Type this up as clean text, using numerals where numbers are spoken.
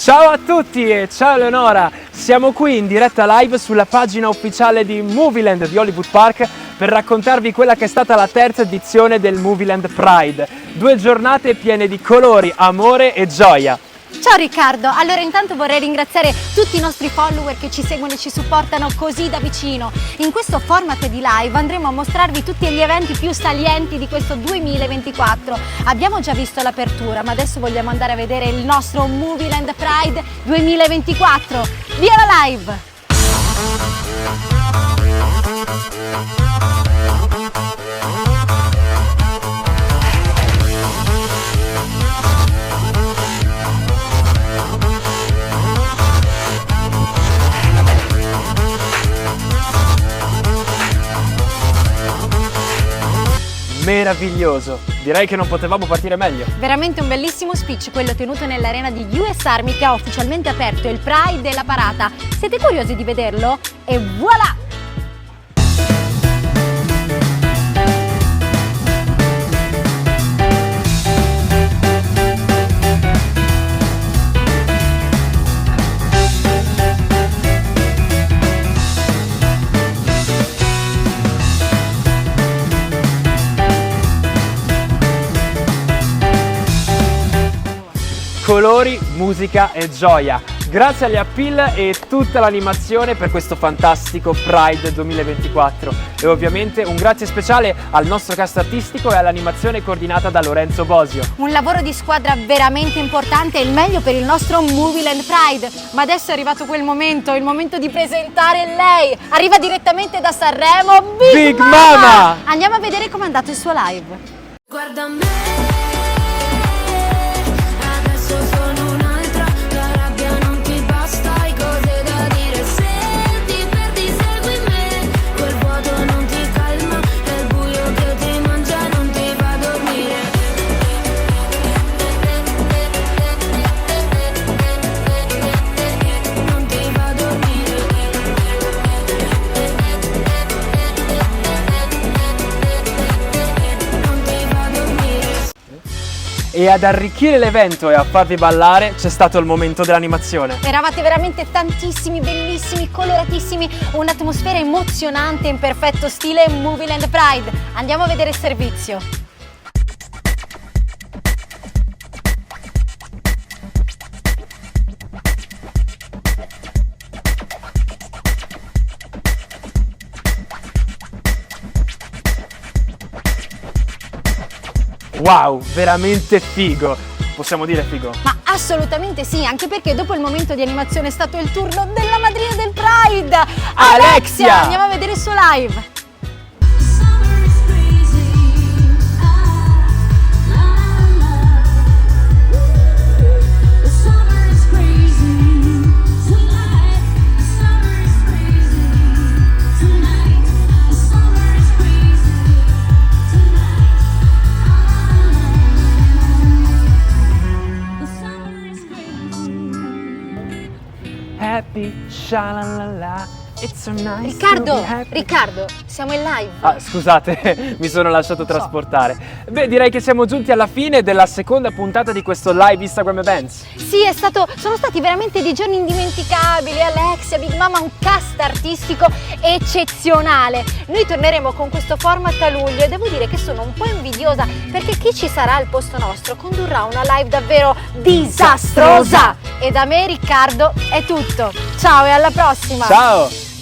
Ciao a tutti e ciao Eleonora! Siamo qui in diretta live sulla pagina ufficiale di Movieland di Hollywood Park per raccontarvi quella che è stata la terza edizione del Movieland Pride. 2 giornate piene di colori, amore e gioia. Ciao Riccardo, allora intanto vorrei ringraziare tutti i nostri follower che ci seguono e ci supportano così da vicino. In questo format di live andremo a mostrarvi tutti gli eventi più salienti di questo 2024. Abbiamo già visto l'apertura, ma adesso vogliamo andare a vedere il nostro Movieland Pride 2024. Via la live! Meraviglioso, direi che non potevamo partire meglio. Veramente un bellissimo speech quello tenuto nell'arena di US Army che ha ufficialmente aperto il Pride della Parata. Siete curiosi di vederlo? E voilà! Colori, musica e gioia. Grazie agli Appeal e tutta l'animazione per questo fantastico Pride 2024 e ovviamente un grazie speciale al nostro cast artistico e all'animazione coordinata da Lorenzo Bosio. Un lavoro di squadra veramente importante e il meglio per il nostro Movieland Pride. Ma adesso è arrivato quel momento, il momento di presentare lei. Arriva direttamente da Sanremo, Big Mama! Andiamo a vedere com'è andato il suo live. Guarda me. E ad arricchire l'evento e a farvi ballare c'è stato il momento dell'animazione. Eravate veramente tantissimi, bellissimi, coloratissimi, un'atmosfera emozionante in perfetto stile Movieland Pride. Andiamo a vedere il servizio. Wow, veramente figo! Possiamo dire figo? Ma assolutamente sì, anche perché dopo il momento di animazione è stato il turno della madrina del Pride, Alexia! Andiamo a vedere il suo live. Happy, shalalala, it's so nice to be happy. Riccardo, siamo in live. Ah, scusate, mi sono lasciato trasportare. Beh, direi che siamo giunti alla fine della seconda puntata di questo live Instagram Events. Sì, sono stati veramente dei giorni indimenticabili. Alexia, Big Mama, un cast artistico eccezionale. Noi torneremo con questo format a luglio e devo dire che sono un po' invidiosa perché chi ci sarà al posto nostro condurrà una live davvero disastrosa. E da me, Riccardo, è tutto. Ciao e alla prossima! Ciao!